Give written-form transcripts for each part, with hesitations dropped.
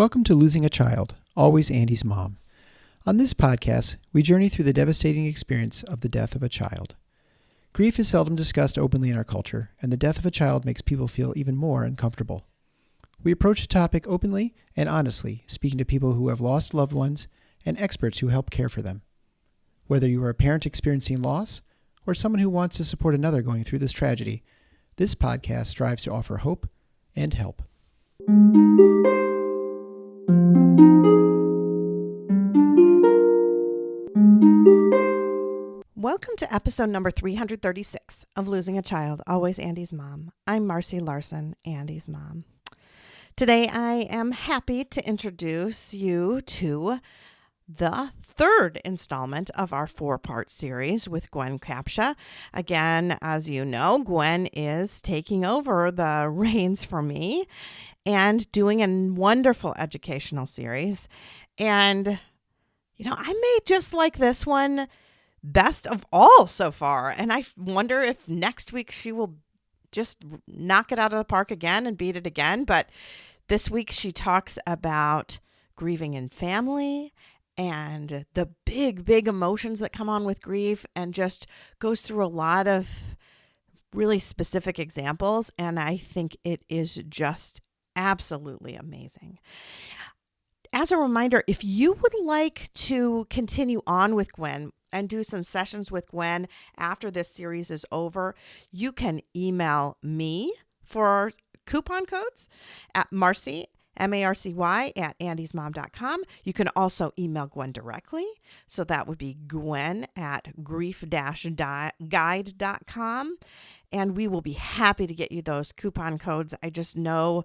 Welcome to Losing a Child, Always Andy's Mom. On this podcast, we journey through the devastating experience of the death of a child. Grief is seldom discussed openly in our culture, and the death of a child makes people feel even more uncomfortable. We approach the topic openly and honestly, speaking to people who have lost loved ones and experts who help care for them. Whether you are a parent experiencing loss or someone who wants to support another going through this tragedy, this podcast strives to offer hope and help. Welcome to episode number 336 of Losing a Child, Always Andy's Mom. I'm Marcy Larson, Andy's mom. Today I am happy to introduce you to the third installment of our four-part series with Gwen Kapcia. Again, as you know, Gwen is taking over the reins for me and doing a wonderful educational series. And, I may just like this one best of all so far. And I wonder if next week she will just knock it out of the park again and beat it again. But this week she talks about grieving in family and the big emotions that come on with grief, and just goes through a lot of really specific examples. And I think it is just absolutely amazing. As a reminder, if you would like to continue on with Gwen and do some sessions with Gwen after this series is over, you can email me for coupon codes at Marcy, M-A-R-C-Y, at andysmom.com. You can also email Gwen directly. So that would be Gwen at grief-guide.com. And we will be happy to get you those coupon codes. I just know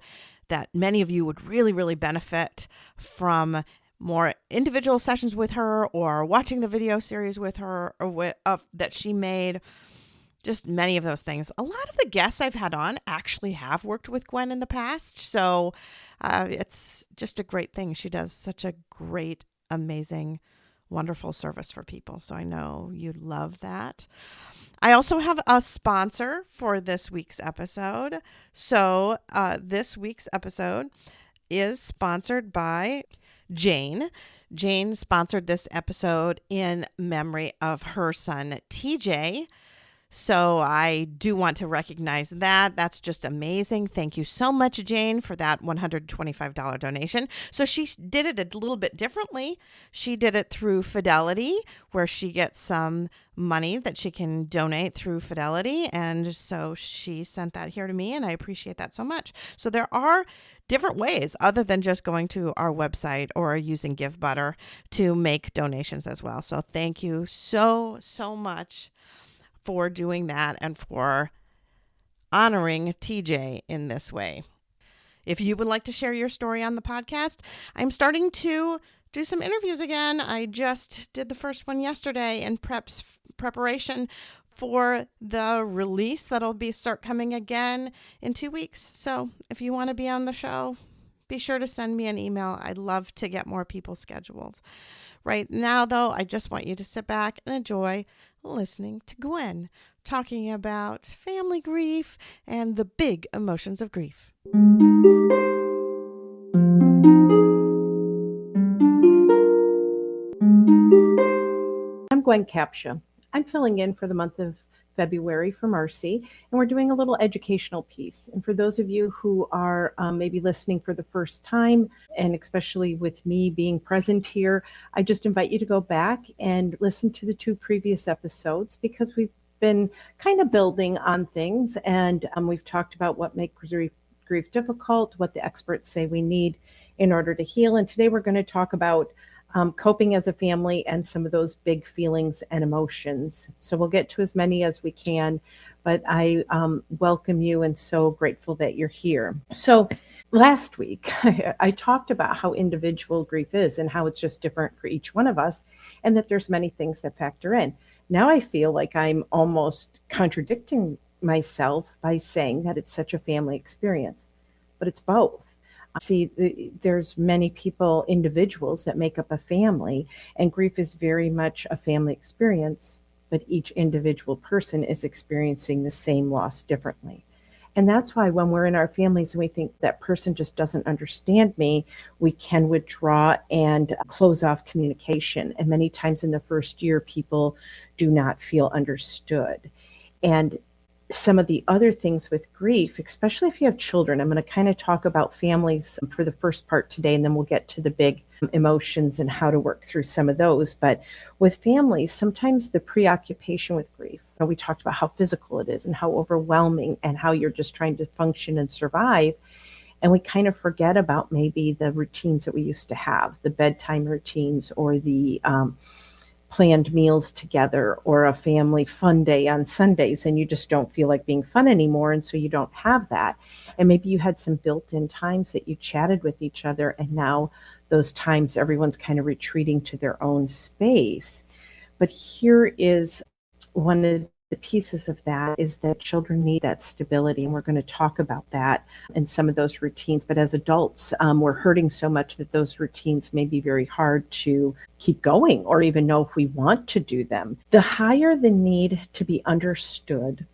that many of you would really benefit from more individual sessions with her, or watching the video series with her, or that she made. Just many of those things. A lot of the guests I've had on actually have worked with Gwen in the past. So it's just a great thing. She does such a great, amazing, wonderful service for people. So I know you'd love that. I also have a sponsor for this week's episode. So this week's episode is sponsored by Jane. Jane sponsored this episode in memory of her son, TJ. So I do want to recognize that. That's just amazing. Thank you so much, Jane, for that $125 donation. So she did it a little bit differently. She did it through Fidelity, where she gets some money that she can donate through Fidelity. And so she sent that here to me, and I appreciate that so much. So there are different ways other than just going to our website or using GiveButter to make donations as well. So thank you so much for doing that and for honoring TJ in this way. If you would like to share your story on the podcast, I'm starting to do some interviews again. I just did the first one yesterday in preparation for the release that'll start coming again in 2 weeks. So if you want to be on the show, be sure to send me an email. I'd love to get more people scheduled. Right now, though, I just want you to sit back and enjoy listening to Gwen talking about family grief and the big emotions of grief. I'm Gwen Kapcia. I'm filling in for the month of February for Marcy, and we're doing a little educational piece. And for those of you who are maybe listening for the first time, and especially with me being present here, I just invite you to go back and listen to the 2 previous episodes, because we've been kind of building on things, and we've talked about what makes grief difficult, what the experts say we need in order to heal. And today we're going to talk about coping as a family and some of those big feelings and emotions. So we'll get to as many as we can, but I welcome you and so grateful that you're here. So last week, I talked about how individual grief is and how it's just different for each one of us, and that there's many things that factor in. Now I feel like I'm almost contradicting myself by saying that it's such a family experience, but it's both. See, there's many people, individuals that make up a family, and grief is very much a family experience, but each individual person is experiencing the same loss differently. And that's why when we're in our families and we think that person just doesn't understand me, we can withdraw and close off communication. And many times in the first year, people do not feel understood. And some of the other things with grief, especially if you have children, I'm going to kind of talk about families for the first part today, and then we'll get to the big emotions and how to work through some of those. But with families, sometimes the preoccupation with grief, we talked about how physical it is and how overwhelming and how you're just trying to function and survive. And we kind of forget about maybe the routines that we used to have, the bedtime routines or the planned meals together or a family fun day on Sundays, and you just don't feel like being fun anymore. And so you don't have that. And maybe you had some built-in times that you chatted with each other, and now those times everyone's kind of retreating to their own space. But here is one of the pieces of that is that children need that stability. And we're going to talk about that and some of those routines. But as adults, we're hurting so much that those routines may be very hard to keep going or even know if we want to do them. The higher the need to be understood,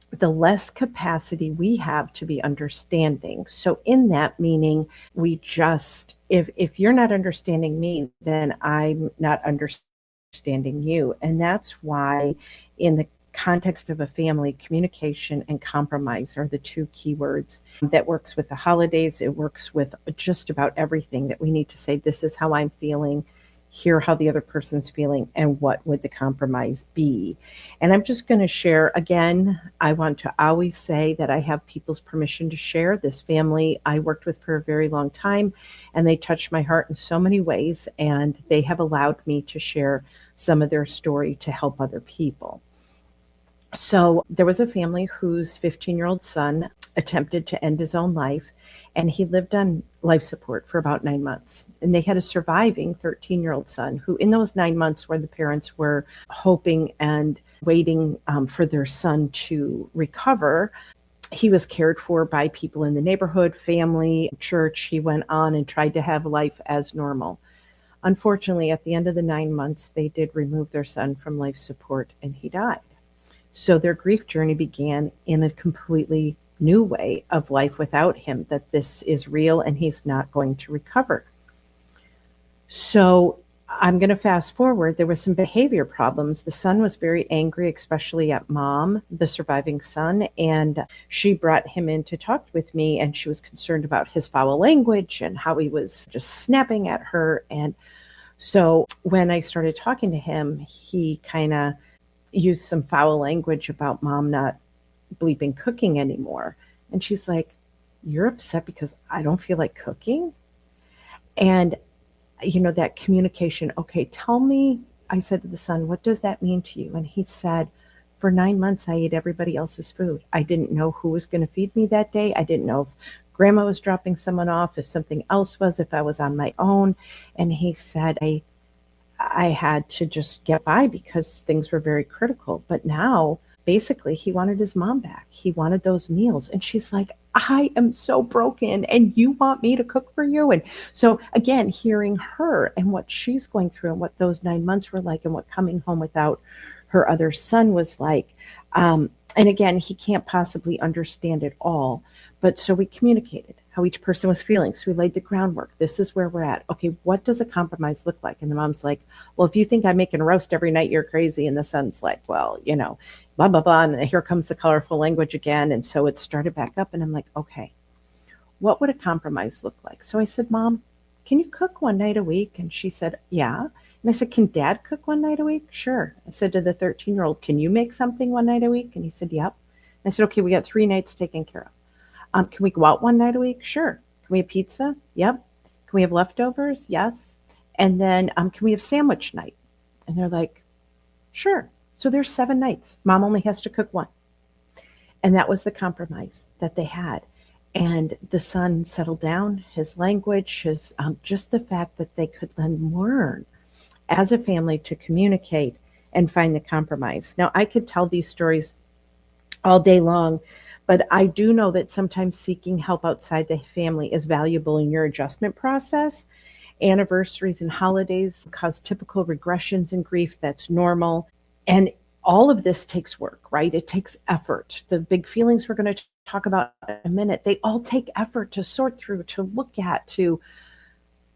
the less capacity we have to be understanding. So in that meaning, we just, if you're not understanding me, then I'm not understanding you. And that's why in the context of a family, communication and compromise are the two key words. That works with the holidays. It works with just about everything that we need to say, this is how I'm feeling, hear how the other person's feeling, and what would the compromise be. And I'm just going to share again, I want to always say that I have people's permission to share. This family I worked with for a very long time, and they touched my heart in so many ways, and they have allowed me to share some of their story to help other people. So there was a family whose 15-year-old son attempted to end his own life, and he lived on life support for about 9 months. And they had a surviving 13-year-old son who, in those 9 months where the parents were hoping and waiting for their son to recover, he was cared for by people in the neighborhood, family, church. He went on and tried to have life as normal. Unfortunately, at the end of the 9 months, they did remove their son from life support, and he died. So their grief journey began in a completely new way of life without him, that this is real and he's not going to recover. So I'm going to fast forward. There were some behavior problems. The son was very angry, especially at mom, the surviving son, and she brought him in to talk with me, and she was concerned about his foul language and how he was just snapping at her. And so when I started talking to him, he kind of used some foul language about mom not bleeping cooking anymore. And she's like, you're upset because I don't feel like cooking? And, that communication, okay, tell me, I said to the son, what does that mean to you? And he said, for 9 months, I ate everybody else's food. I didn't know who was going to feed me that day. I didn't know if grandma was dropping someone off, if something else was, if I was on my own. And he said, I had to just get by because things were very critical. But now, basically, he wanted his mom back. He wanted those meals. And she's like, I am so broken, and you want me to cook for you? And so, again, hearing her and what she's going through and what those 9 months were like and what coming home without her other son was like. And again, he can't possibly understand it all. But so we communicated how each person was feeling. So we laid the groundwork. This is where we're at. Okay, what does a compromise look like? And the mom's like, well, if you think I'm making roast every night, you're crazy. And the son's like, well, blah, blah, blah. And here comes the colorful language again. And so it started back up. And I'm like, okay, what would a compromise look like? So I said, Mom, can you cook one night a week? And she said, yeah. And I said, can Dad cook one night a week? Sure. I said to the 13-year-old, can you make something one night a week? And he said, yep. And I said, okay, we got 3 nights taken care of. Can we go out one night a week? Sure. Can we have pizza? Yep. Can we have leftovers? Yes. And then can we have sandwich night? And they're like, sure. So there's 7 nights. Mom only has to cook one. And that was the compromise that they had. And the son settled down, his language, his just the fact that they could then learn as a family to communicate and find the compromise. Now, I could tell these stories all day long, but I do know that sometimes seeking help outside the family is valuable in your adjustment process. Anniversaries and holidays cause typical regressions in grief. That's normal. And all of this takes work, right? It takes effort. The big feelings we're going to talk about in a minute, they all take effort to sort through, to look at, to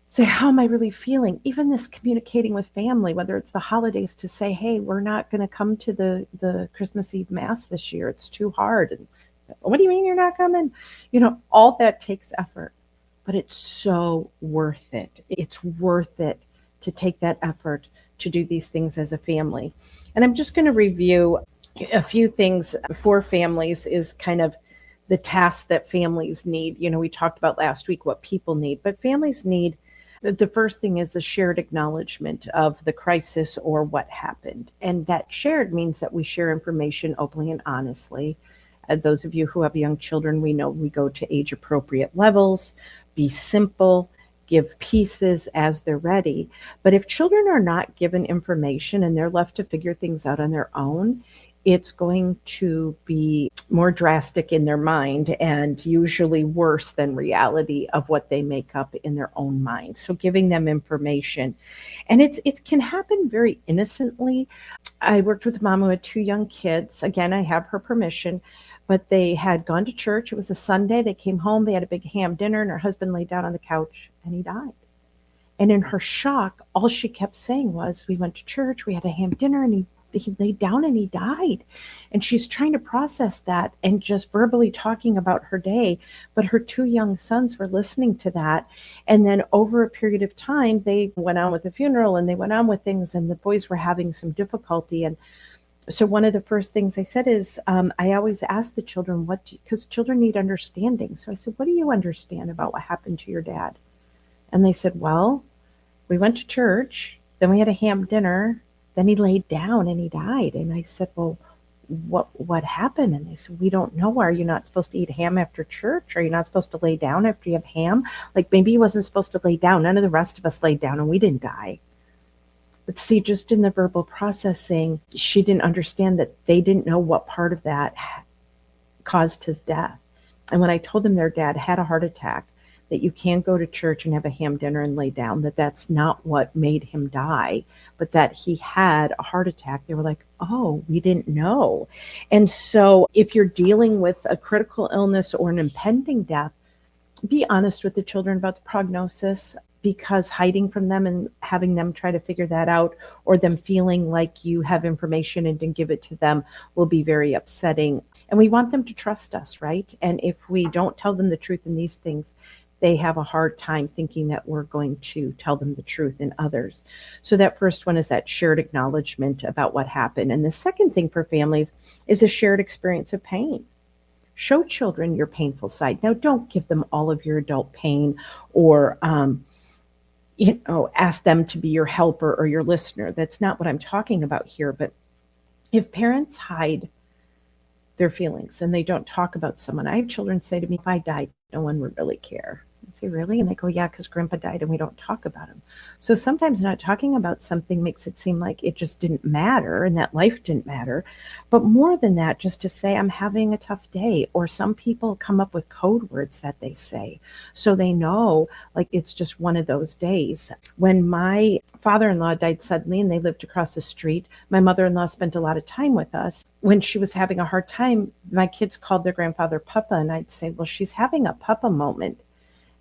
say, how am I really feeling? Even this communicating with family, whether it's the holidays, to say, hey, we're not going to come to the Christmas Eve Mass this year. It's too hard. And what do you mean you're not coming? All that takes effort, but it's so worth it. It's worth it to take that effort to do these things as a family. And I'm just going to review a few things for families, is kind of the tasks that families need. We talked about last week what people need, but families need. The first thing is a shared acknowledgement of the crisis or what happened. And that shared means that we share information openly and honestly. Those of you who have young children, we know we go to age appropriate levels, be simple, give pieces as they're ready. But if children are not given information and they're left to figure things out on their own, it's going to be more drastic in their mind and usually worse than reality of what they make up in their own mind. So giving them information. And it can happen very innocently. I worked with a mom who had 2 young kids. Again, I have her permission, but they had gone to church. It was a Sunday. They came home. They had a big ham dinner, and her husband laid down on the couch and he died. And in her shock, all she kept saying was, we went to church, we had a ham dinner, and he laid down and he died. And she's trying to process that and just verbally talking about her day. But her 2 young sons were listening to that. And then over a period of time, they went on with the funeral and they went on with things, and the boys were having some difficulty. And so one of the first things I said is, I always ask the children, because children need understanding. So I said, what do you understand about what happened to your dad? And they said, well, we went to church, then we had a ham dinner, then he laid down and he died. And I said, well, what happened? And they said, we don't know. Are you not supposed to eat ham after church? Are you not supposed to lay down after you have ham? Like, maybe he wasn't supposed to lay down. None of the rest of us laid down and we didn't die. But see, just in the verbal processing, she didn't understand that they didn't know what part of that caused his death. And when I told them their dad had a heart attack, that you can't go to church and have a ham dinner and lay down, that's not what made him die, but that he had a heart attack. They were like, oh, we didn't know. And so if you're dealing with a critical illness or an impending death, be honest with the children about the prognosis, because hiding from them and having them try to figure that out, or them feeling like you have information and didn't give it to them, will be very upsetting. And we want them to trust us, right? And if we don't tell them the truth in these things, they have a hard time thinking that we're going to tell them the truth in others. So that first one is that shared acknowledgement about what happened. And the second thing for families is a shared experience of pain. Show children your painful side. Now, don't give them all of your adult pain, or ask them to be your helper or your listener. That's not what I'm talking about here. But if parents hide their feelings and they don't talk about someone, I have children say to me, if I died, no one would really care. I say, really? And they go, yeah, because grandpa died and we don't talk about him. So sometimes not talking about something makes it seem like it just didn't matter and that life didn't matter. But more than that, just to say, I'm having a tough day. Or some people come up with code words that they say, so they know, like, it's just one of those days. When my father-in-law died suddenly and they lived across the street, my mother-in-law spent a lot of time with us. When she was having a hard time, my kids called their grandfather Papa, and I'd say, well, she's having a Papa moment.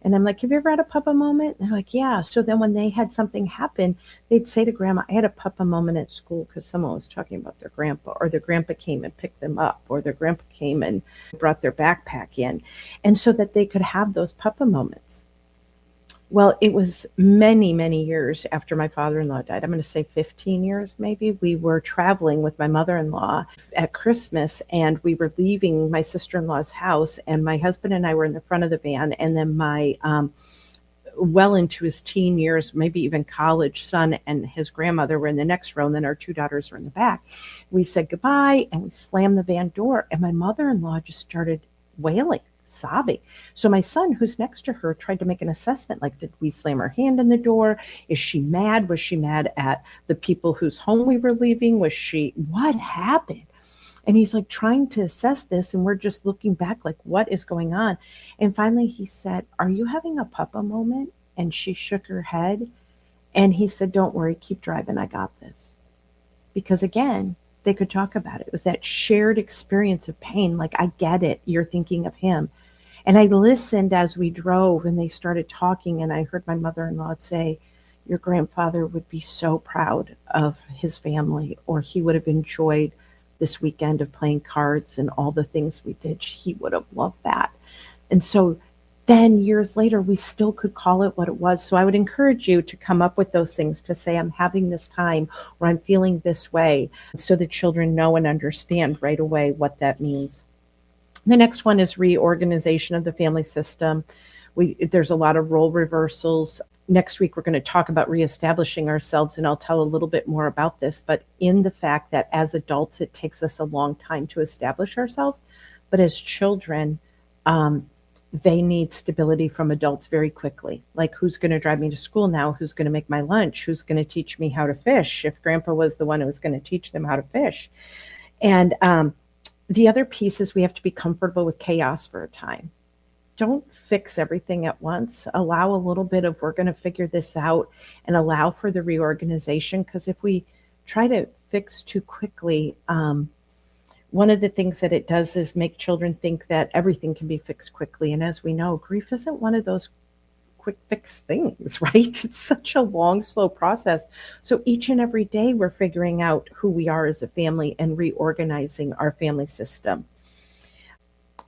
And I'm like, have you ever had a Papa moment? And they're like, yeah. So then when they had something happen, they'd say to Grandma, I had a Papa moment at school because someone was talking about their grandpa, or their grandpa came and picked them up, or their grandpa came and brought their backpack in. And so that they could have those Papa moments. Well, it was many, many years after my father-in-law died. I'm going to say 15 years maybe. We were traveling with my mother-in-law at Christmas, and we were leaving my sister-in-law's house, and my husband and I were in the front of the van, and then my well into his teen years, maybe even college, son and his grandmother were in the next row, and then our 2 daughters were in the back. We said goodbye, and we slammed the van door, and my mother-in-law just started wailing, sobbing. So my son, who's next to her, tried to make an assessment, like, did we slam her hand in the door? Is she mad? Was she mad at the people whose home we were leaving? What happened? And he's like trying to assess this, and we're just looking back like, what is going on? And finally he said, are you having a Papa moment? And she shook her head, and he said, don't worry, keep driving, I got this. Because again, they could talk about it. It was that shared experience of pain. Like, I get it. You're thinking of him. And I listened as we drove and they started talking, and I heard my mother-in-law say, your grandfather would be so proud of his family, or he would have enjoyed this weekend of playing cards and all the things we did. He would have loved that. And so then years later, we still could call it what it was. So I would encourage you to come up with those things, to say, I'm having this time, or I'm feeling this way, so the children know and understand right away what that means. The next one is reorganization of the family system. There's a lot of role reversals. Next week, we're going to talk about reestablishing ourselves, and I'll tell a little bit more about this, but in the fact that as adults, it takes us a long time to establish ourselves. But as children, they need stability from adults very quickly. Like, who's going to drive me to school now? Who's going to make my lunch? Who's going to teach me how to fish? If grandpa was the one who was going to teach them how to fish. And the other piece is we have to be comfortable with chaos for a time. Don't fix everything at once. Allow a little bit of, we're going to figure this out, and allow for the reorganization. Because if we try to fix too quickly, one of the things that it does is make children think that everything can be fixed quickly. And as we know, grief isn't one of those quick fix things, right? It's such a long, slow process. So each and every day, we're figuring out who we are as a family and reorganizing our family system.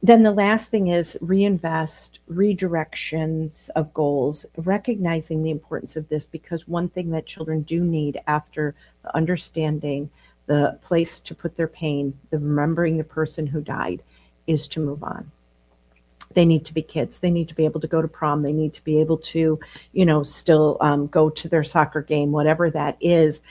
Then the last thing is reinvest, redirections of goals, recognizing the importance of this, because one thing that children do need after the understanding, the place to put their pain, the remembering the person who died, is to move on. They need to be kids. They need to be able to go to prom. They need to be able to, still go to their soccer game, whatever that is.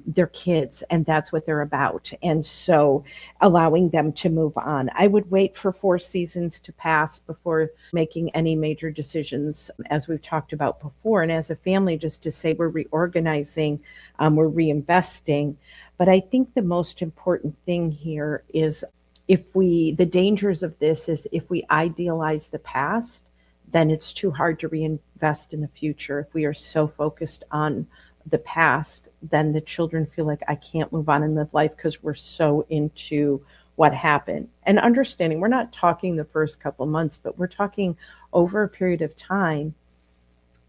They're kids, and that's what they're about. And so allowing them to move on. I would wait for 4 seasons to pass before making any major decisions, as we've talked about before. And as a family, just to say we're reorganizing, we're reinvesting. But I think the most important thing here is, the dangers of this is if we idealize the past, then it's too hard to reinvest in the future. If we are so focused on the past, then the children feel like, I can't move on and live life because we're so into what happened. And understanding, we're not talking the first couple months, but we're talking over a period of time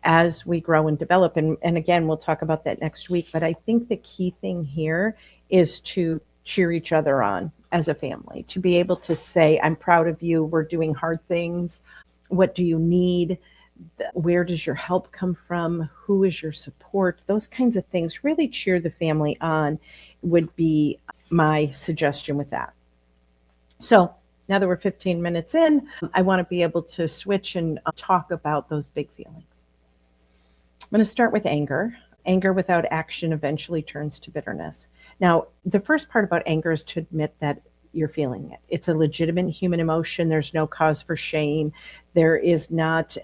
as we grow and develop. And again, we'll talk about that next week. But I think the key thing here is to cheer each other on as a family, to be able to say, I'm proud of you. We're doing hard things. What do you need? Where does your help come from? Who is your support? Those kinds of things. Really cheer the family on would be my suggestion with that. So now that we're 15 minutes in, I want to be able to switch and talk about those big feelings. I'm going to start with anger. Anger without action eventually turns to bitterness. Now, the first part about anger is to admit that you're feeling it. It's a legitimate human emotion. There's no cause for shame. It's not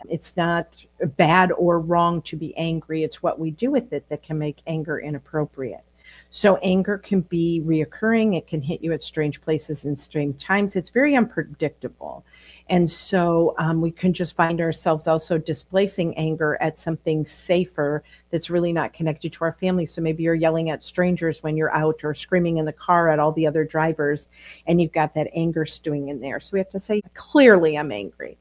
bad or wrong to be angry. It's what we do with it that can make anger inappropriate. So anger can be reoccurring. It can hit you at strange places and strange times. It's very unpredictable. And so we can just find ourselves also displacing anger at something safer that's really not connected to our family. So maybe you're yelling at strangers when you're out, or screaming in the car at all the other drivers, and you've got that anger stewing in there. So we have to say, clearly I'm angry.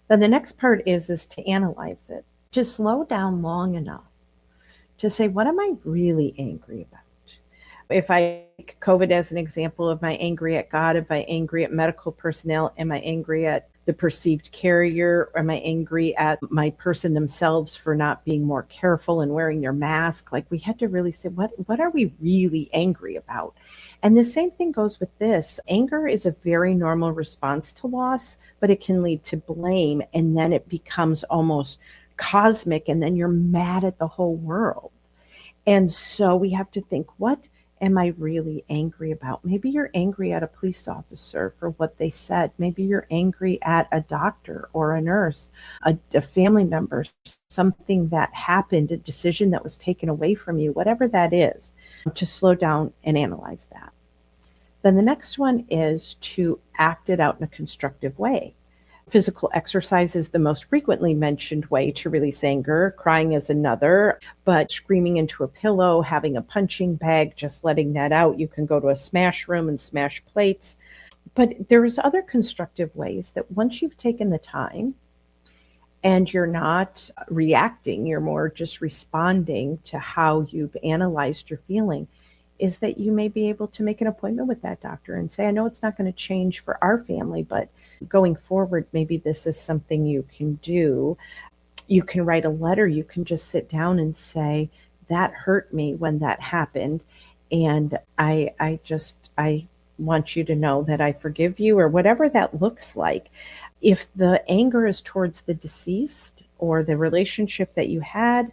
Then the next part is to analyze it, to slow down long enough to say, what am I really angry about? If I take COVID as an example, am I angry at God? Am I angry at medical personnel? Am I angry at the perceived carrier? Am I angry at my person themselves for not being more careful and wearing their mask? Like, we had to really say, what are we really angry about? And the same thing goes with this. Anger is a very normal response to loss, but it can lead to blame, and then it becomes almost cosmic, and then you're mad at the whole world. And so we have to think, what am I really angry about? Maybe you're angry at a police officer for what they said. Maybe you're angry at a doctor or a nurse, a family member, something that happened, a decision that was taken away from you, whatever that is, to slow down and analyze that. Then the next one is to act it out in a constructive way. Physical exercise is the most frequently mentioned way to release anger. Crying is another, but screaming into a pillow, having a punching bag, just letting that out. You can go to a smash room and smash plates. But there's other constructive ways that once you've taken the time and you're not reacting, you're more just responding to how you've analyzed your feeling, is that you may be able to make an appointment with that doctor and say, I know it's not going to change for our family, but going forward, maybe this is something you can do. You can write a letter. You can just sit down and say, that hurt me when that happened. And I want you to know that I forgive you, or whatever that looks like. If the anger is towards the deceased or the relationship that you had,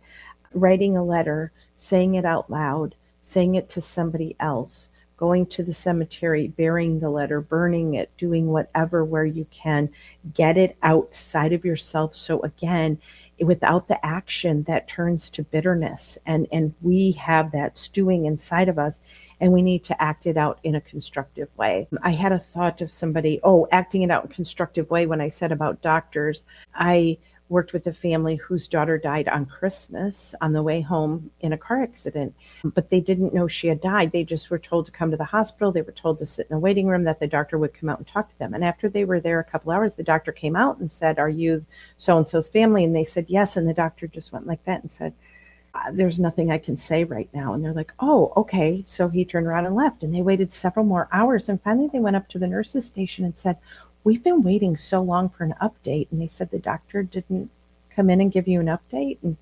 writing a letter, saying it out loud, saying it to somebody else, going to the cemetery, burying the letter, burning it, doing whatever where you can, get it outside of yourself. So again, without the action, that turns to bitterness, and we have that stewing inside of us, and we need to act it out in a constructive way. I had a thought of somebody, acting it out in a constructive way when I said about doctors. I worked with a family whose daughter died on Christmas on the way home in a car accident, but they didn't know she had died. They just were told to come to the hospital. They were told to sit in a waiting room, that the doctor would come out and talk to them. And after they were there a couple hours, the doctor came out and said, are you so-and-so's family? And they said, yes. And the doctor just went like that and said, there's nothing I can say right now. And they're like, oh, okay. So he turned around and left, and they waited several more hours. And finally they went up to the nurse's station and said, we've been waiting so long for an update. And they said, the doctor didn't come in and give you an update? And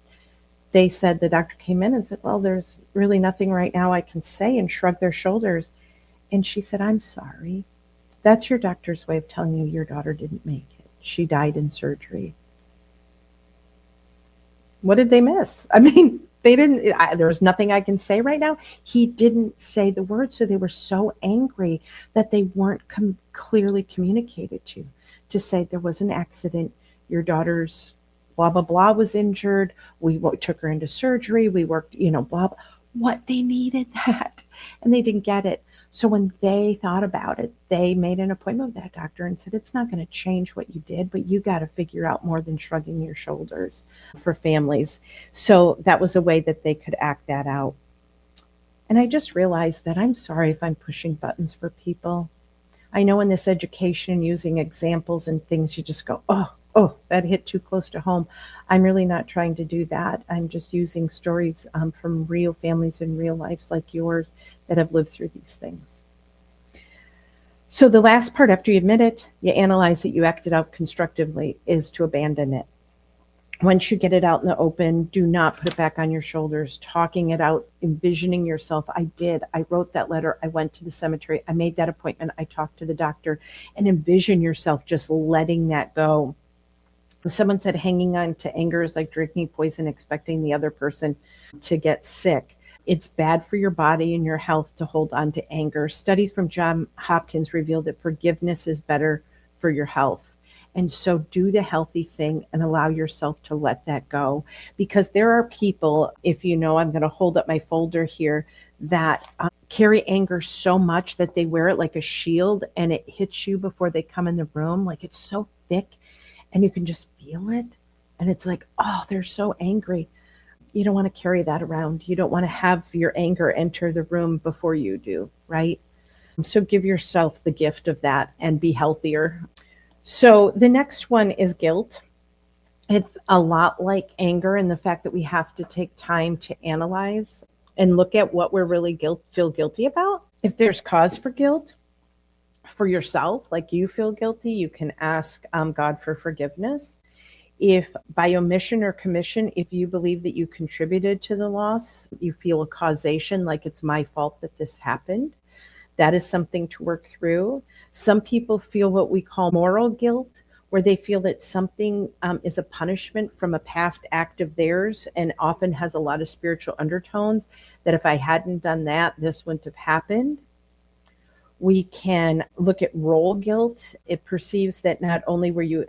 they said, the doctor came in and said, well, there's really nothing right now I can say, and shrugged their shoulders. And she said, I'm sorry. That's your doctor's way of telling you your daughter didn't make it. She died in surgery. What did they miss? I mean, there was nothing I can say right now. He didn't say the word. So they were so angry that they weren't clearly communicated to say there was an accident. Your daughter's blah, blah, blah was injured. We took her into surgery. We worked, blah, blah. What? They needed that. And they didn't get it. So when they thought about it, they made an appointment with that doctor and said, it's not going to change what you did, but you got to figure out more than shrugging your shoulders for families. So that was a way that they could act that out. And I just realized that I'm sorry if I'm pushing buttons for people. I know in this education, using examples and things, you just go, oh, that hit too close to home. I'm really not trying to do that. I'm just using stories from real families in real lives like yours that have lived through these things. So the last part, after you admit it, you analyze it, you acted out constructively, is to abandon it. Once you get it out in the open, do not put it back on your shoulders, talking it out, envisioning yourself. I wrote that letter. I went to the cemetery. I made that appointment. I talked to the doctor, and envision yourself just letting that go. Someone said hanging on to anger is like drinking poison, expecting the other person to get sick. It's bad for your body and your health to hold on to anger. Studies from Johns Hopkins reveal that forgiveness is better for your health. And so do the healthy thing and allow yourself to let that go. Because there are people, if you know, I'm going to hold up my folder here, that carry anger so much that they wear it like a shield, and it hits you before they come in the room. Like it's so thick and you can just feel it. And it's like, oh, they're so angry. You don't want to carry that around. You don't want to have your anger enter the room before you do, right? So give yourself the gift of that and be healthier. So the next one is guilt. It's a lot like anger in the fact that we have to take time to analyze and look at what we're really feel guilty about. If there's cause for guilt for yourself, like you feel guilty, you can ask God for forgiveness. If by omission or commission, if you believe that you contributed to the loss, you feel a causation, like it's my fault that this happened, that is something to work through. Some people feel what we call moral guilt, where they feel that something is a punishment from a past act of theirs, and often has a lot of spiritual undertones, that if I hadn't done that, this wouldn't have happened. We can look at role guilt. It perceives that not only were you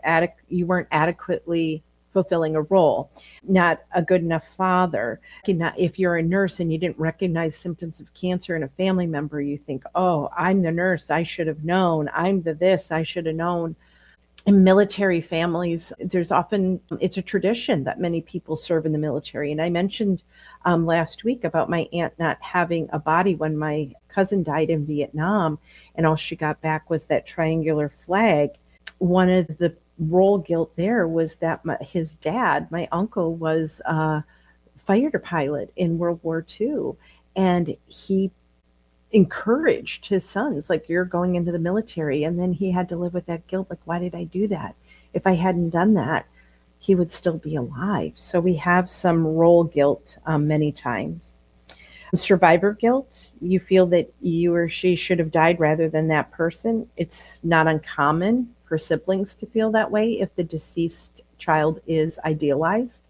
weren't adequately fulfilling a role, not a good enough father. If you're a nurse and you didn't recognize symptoms of cancer in a family member, you think, oh, I'm the nurse, I should have known. I'm the this, I should have known. In military families, it's a tradition that many people serve in the military. And I mentioned last week about my aunt not having a body when my cousin died in Vietnam, and all she got back was that triangular flag. One of the role guilt there was that his dad, my uncle, was a fighter pilot in World War II. And he encouraged his sons, like, you're going into the military. And then he had to live with that guilt, like, why did I do that? If I hadn't done that, he would still be alive. So we have some role guilt many times. Survivor guilt, you feel that you or she should have died rather than that person. It's not uncommon for siblings to feel that way if the deceased child is idealized,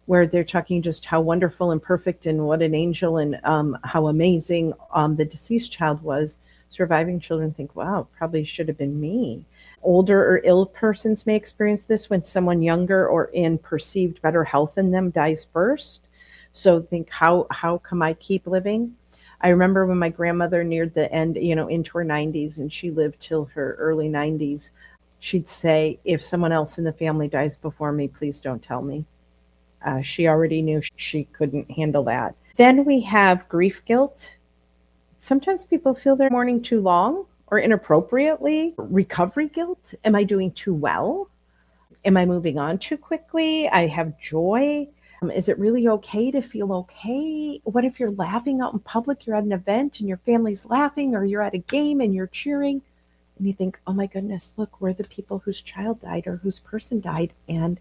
where they're talking just how wonderful and perfect and what an angel and how amazing the deceased child was. Surviving children think, wow, probably should have been me. Older or ill persons may experience this when someone younger or in perceived better health in them dies first. So think, how come I keep living? I remember when my grandmother neared the end, into her 90s, and she lived till her early 90s, she'd say, if someone else in the family dies before me, please don't tell me. She already knew she couldn't handle that. Then we have grief guilt. Sometimes people feel they're mourning too long or inappropriately. Recovery guilt. Am I doing too well? Am I moving on too quickly? I have joy. Is it really okay to feel okay? What if you're laughing out in public? You're at an event and your family's laughing, or you're at a game and you're cheering, and you think, oh my goodness, look, we're the people whose child died or whose person died, and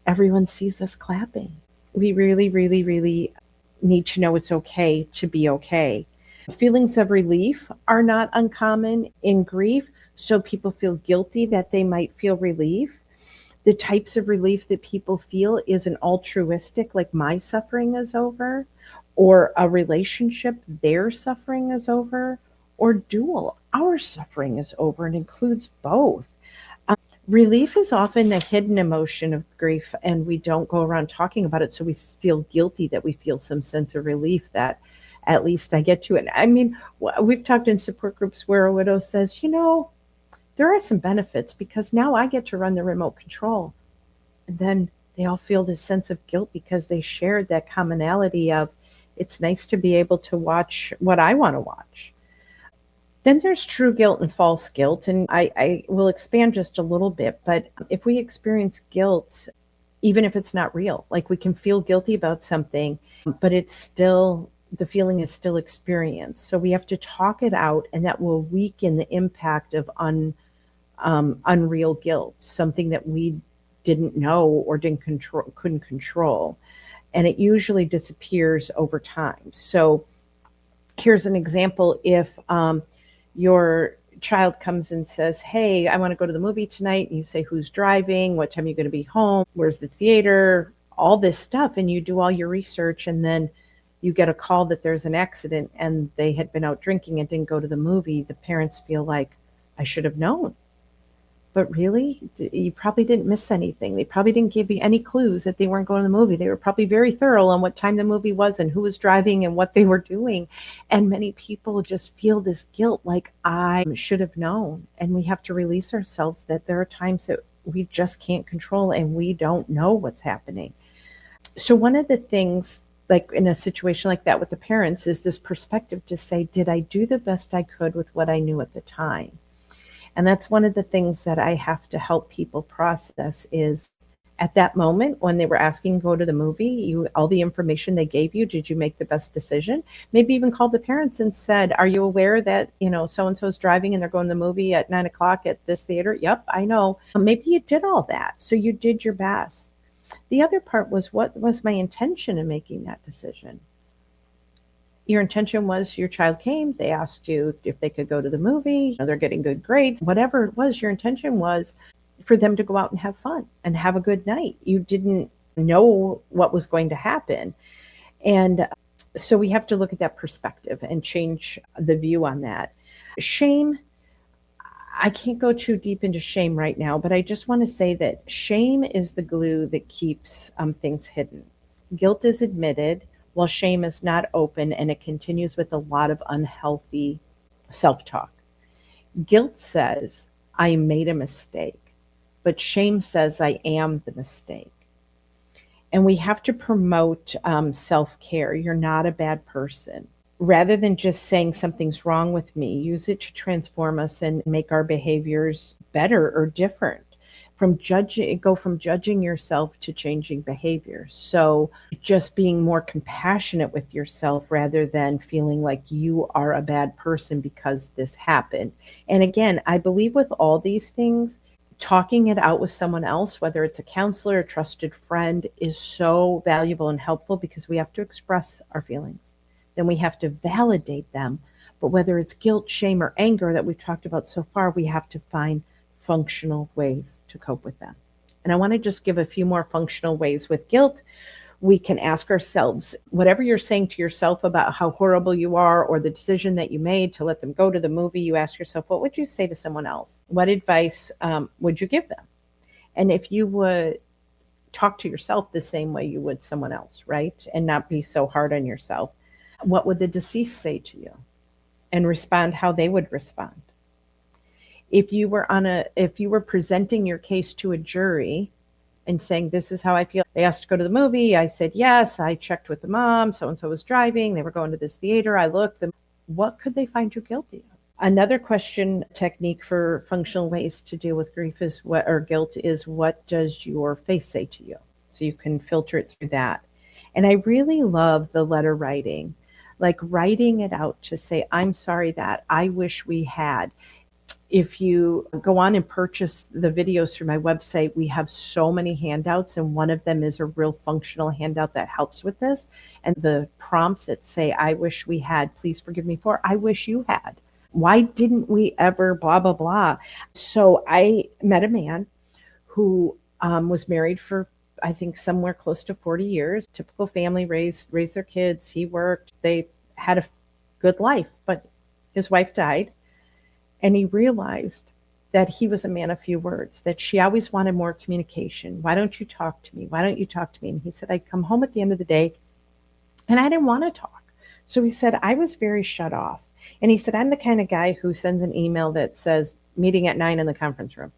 everyone sees us clapping. We really, really, really need to know it's okay to be okay. Feelings of relief are not uncommon in grief, so people feel guilty that they might feel relief. The types of relief that people feel is an altruistic, like my suffering is over, or a relationship, their suffering is over, or dual, our suffering is over, and includes both. Relief is often a hidden emotion of grief, and we don't go around talking about it, so we feel guilty that we feel some sense of relief that at least I get to it. I mean, we've talked in support groups where a widow says, there are some benefits because now I get to run the remote control. And then they all feel this sense of guilt because they shared that commonality of, it's nice to be able to watch what I want to watch. Then there's true guilt and false guilt. And I will expand just a little bit, but if we experience guilt, even if it's not real, like we can feel guilty about something, but the feeling is still experienced. So we have to talk it out, and that will weaken the impact of unreal guilt, something that we didn't know or couldn't control. And it usually disappears over time. So here's an example. If your child comes and says, hey, I want to go to the movie tonight, and you say, who's driving? What time are you going to be home? Where's the theater? All this stuff. And you do all your research, and then you get a call that there's an accident and they had been out drinking and didn't go to the movie. The parents feel like, I should have known. But really, you probably didn't miss anything. They probably didn't give you any clues that they weren't going to the movie. They were probably very thorough on what time the movie was and who was driving and what they were doing. And many people just feel this guilt, like, I should have known. And we have to release ourselves that there are times that we just can't control and we don't know what's happening. So one of the things, like in a situation like that with the parents, is this perspective to say, did I do the best I could with what I knew at the time? And that's one of the things that I have to help people process is, at that moment when they were asking to go to the movie, all the information they gave you, did you make the best decision? Maybe even called the parents and said, are you aware that, so-and-so is driving and they're going to the movie at 9:00 at this theater? Yep, I know. Maybe you did all that. So you did your best. The other part was, what was my intention in making that decision? Your intention was your child came, they asked you if they could go to the movie, they're getting good grades, whatever it was, your intention was for them to go out and have fun and have a good night. You didn't know what was going to happen. And so we have to look at that perspective and change the view on that. Shame, I can't go too deep into shame right now, but I just want to say that shame is the glue that keeps things hidden. Guilt is admitted, while shame is not open, and it continues with a lot of unhealthy self-talk. Guilt says, I made a mistake. but shame says I am the mistake. And we have to promote self-care. You're not a bad person. Rather than just saying something's wrong with me, use it to transform us and make our behaviors better or different. Go from judging yourself to changing behaviors. So just being more compassionate with yourself rather than feeling like you are a bad person because this happened. And again, I believe with all these things, talking it out with someone else, whether it's a counselor, a trusted friend, is so valuable and helpful because we have to express our feelings. Then we have to validate them. But whether it's guilt, shame, or anger that we've talked about so far, we have to find functional ways to cope with them. And I want to just give a few more functional ways with guilt. We can ask ourselves, whatever you're saying to yourself about how horrible you are or the decision that you made to let them go to the movie, you ask yourself, what would you say to someone else? What advice would you give them? And if you would talk to yourself the same way you would someone else, right? And not be so hard on yourself. What would the deceased say to you? And respond how they would respond. If you were presenting your case to a jury and saying, this is how I feel. They asked to go to the movie. I said, yes. I checked with the mom. So-and-so was driving. They were going to this theater. I looked. What could they find you guilty of? Another question technique for functional ways to deal with grief or guilt is, what does your face say to you? So you can filter it through that. And I really love the letter writing, like writing it out to say, I'm sorry that I wish we had. If you go on and purchase the videos through my website, we have so many handouts, and one of them is a real functional handout that helps with this. And the prompts that say, I wish we had, please forgive me for, I wish you had. Why didn't we ever, blah, blah, blah. So I met a man who was married for, I think, somewhere close to 40 years. Typical family, raised their kids. He worked. They had a good life, but his wife died. And he realized that he was a man of few words, that she always wanted more communication. Why don't you talk to me? Why don't you talk to me? And he said, I'd come home at the end of the day and I didn't want to talk. So he said, I was very shut off. And he said, I'm the kind of guy who sends an email that says, meeting at 9 in the conference room.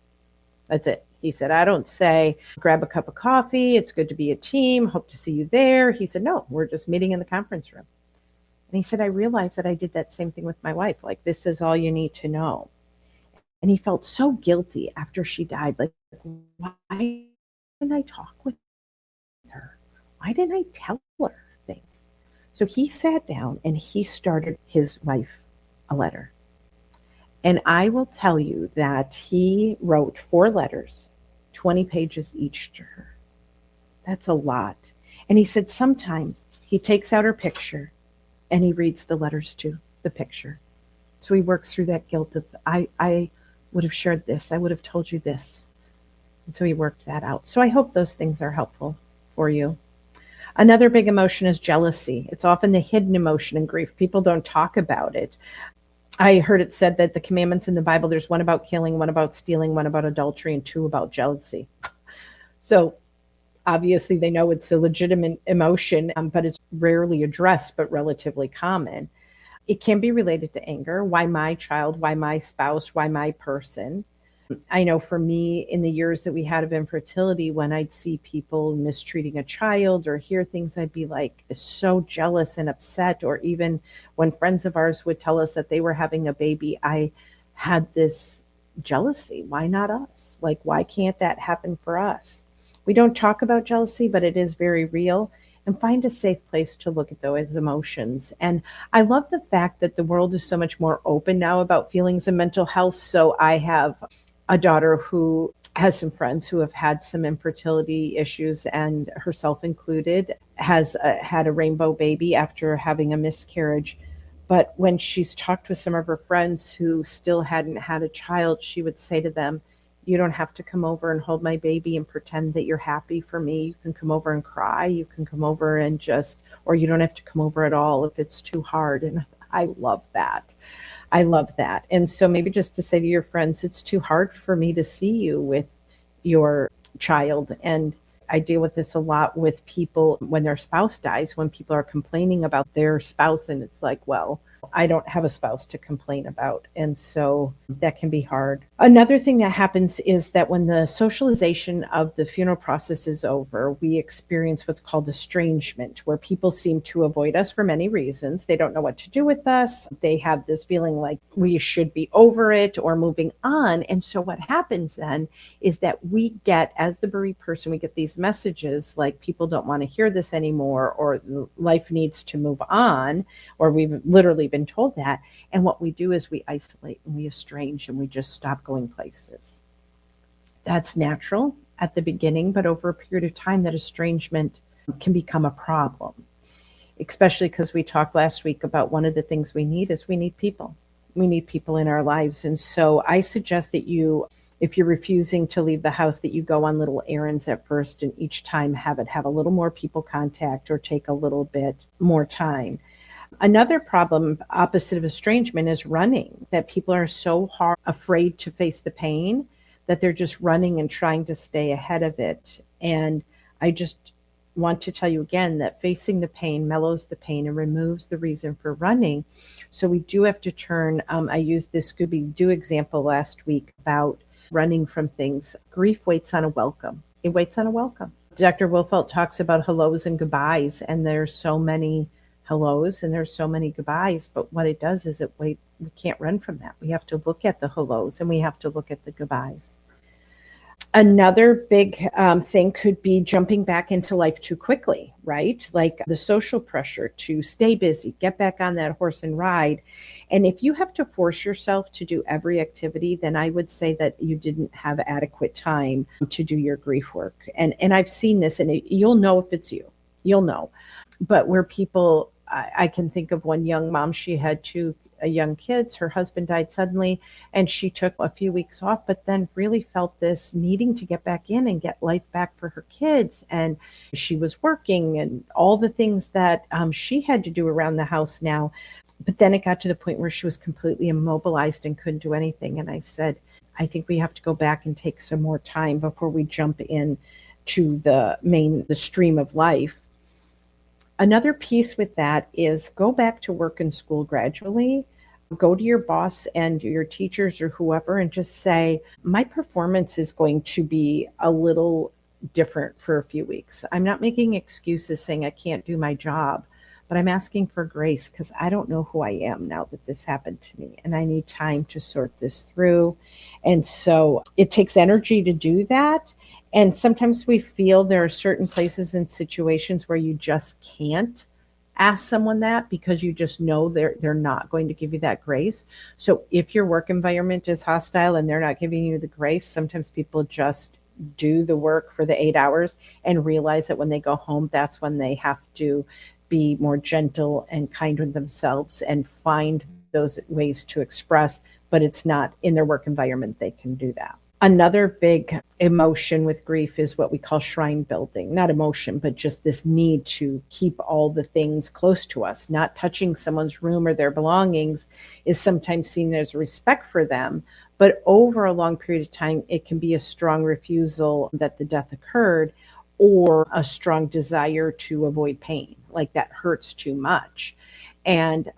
That's it. He said, I don't say, grab a cup of coffee. It's good to be a team. Hope to see you there. He said, no, we're just meeting in the conference room. And he said, I realized that I did that same thing with my wife. Like, this is all you need to know. And he felt so guilty after she died. Like, why didn't I talk with her? Why didn't I tell her things? So he sat down and he started his wife a letter. And I will tell you that he wrote 4 letters, 20 pages each to her. That's a lot. And he said sometimes he takes out her picture and he reads the letters to the picture. So he works through that guilt of, I would have shared this. I would have told you this. And so he worked that out. So I hope those things are helpful for you. Another big emotion is jealousy. It's often the hidden emotion in grief. People don't talk about it. I heard it said that the commandments in the Bible, there's 1 about killing, 1 about stealing, 1 about adultery, and 2 about jealousy. So obviously they know it's a legitimate emotion, but it's rarely addressed, but relatively common. It can be related to anger. Why my child? Why my spouse? Why my person? I know for me, in the years that we had of infertility, when I'd see people mistreating a child or hear things, I'd be like so jealous and upset. Or even when friends of ours would tell us that they were having a baby, I had this jealousy. Why not us? Like, why can't that happen for us? We don't talk about jealousy, but it is very real. And find a safe place to look at those emotions. And I love the fact that the world is so much more open now about feelings and mental health. So I have a daughter who has some friends who have had some infertility issues, and herself included, has had a rainbow baby after having a miscarriage. But when she's talked with some of her friends who still hadn't had a child, she would say to them, you don't have to come over and hold my baby and pretend that you're happy for me. You can come over and cry. You can come over and or you don't have to come over at all if it's too hard. And I love that. I love that. And so maybe just to say to your friends, it's too hard for me to see you with your child. And I deal with this a lot with people when their spouse dies, when people are complaining about their spouse, and it's like, well, I don't have a spouse to complain about. And so that can be hard. Another thing that happens is that when the socialization of the funeral process is over, we experience what's called estrangement, where people seem to avoid us for many reasons. They don't know what to do with us. They have this feeling like we should be over it or moving on. And so what happens then is that we get, as the bereaved person, we get these messages like people don't want to hear this anymore, or life needs to move on, or we've literally been told that. And what we do is we isolate and we estrange and we just stop going places. That's natural at the beginning, but over a period of time, that estrangement can become a problem, especially because we talked last week about one of the things we need is we need people. We need people in our lives. And so I suggest that you, if you're refusing to leave the house, that you go on little errands at first, and each time have a little more people contact or take a little bit more time. Another problem opposite of estrangement is running, that people are so afraid to face the pain that they're just running and trying to stay ahead of it. And I just want to tell you again that facing the pain mellows the pain and removes the reason for running. So we do have to turn, I used this Scooby-Doo example last week about running from things. Grief waits on a welcome. It waits on a welcome. Dr. Wilfelt talks about hellos and goodbyes, and there's so many hellos and there's so many goodbyes, but what it does is we can't run from that. We have to look at the hellos and we have to look at the goodbyes. Another big thing could be jumping back into life too quickly, right? Like the social pressure to stay busy, get back on that horse and ride. And if you have to force yourself to do every activity, then I would say that you didn't have adequate time to do your grief work. And I've seen this, and you'll know if it's you. You'll know. But where people, I can think of one young mom, she had two young kids. Her husband died suddenly, and she took a few weeks off, but then really felt this needing to get back in and get life back for her kids. And she was working and all the things that she had to do around the house now. But then it got to the point where she was completely immobilized and couldn't do anything. And I said, I think we have to go back and take some more time before we jump in to the stream of life. Another piece with that is go back to work and school gradually. Go to your boss and your teachers or whoever and just say, my performance is going to be a little different for a few weeks. I'm not making excuses saying I can't do my job, but I'm asking for grace because I don't know who I am now that this happened to me, and I need time to sort this through. And so it takes energy to do that. And sometimes we feel there are certain places and situations where you just can't ask someone that because you just know they're not going to give you that grace. So if your work environment is hostile and they're not giving you the grace, sometimes people just do the work for the 8 hours and realize that when they go home, that's when they have to be more gentle and kind with themselves and find those ways to express, but it's not in their work environment they can do that. Another big emotion with grief is what we call shrine building. Not emotion, but just this need to keep all the things close to us. Not touching someone's room or their belongings is sometimes seen as respect for them. But over a long period of time, it can be a strong refusal that the death occurred or a strong desire to avoid pain, like that hurts too much. And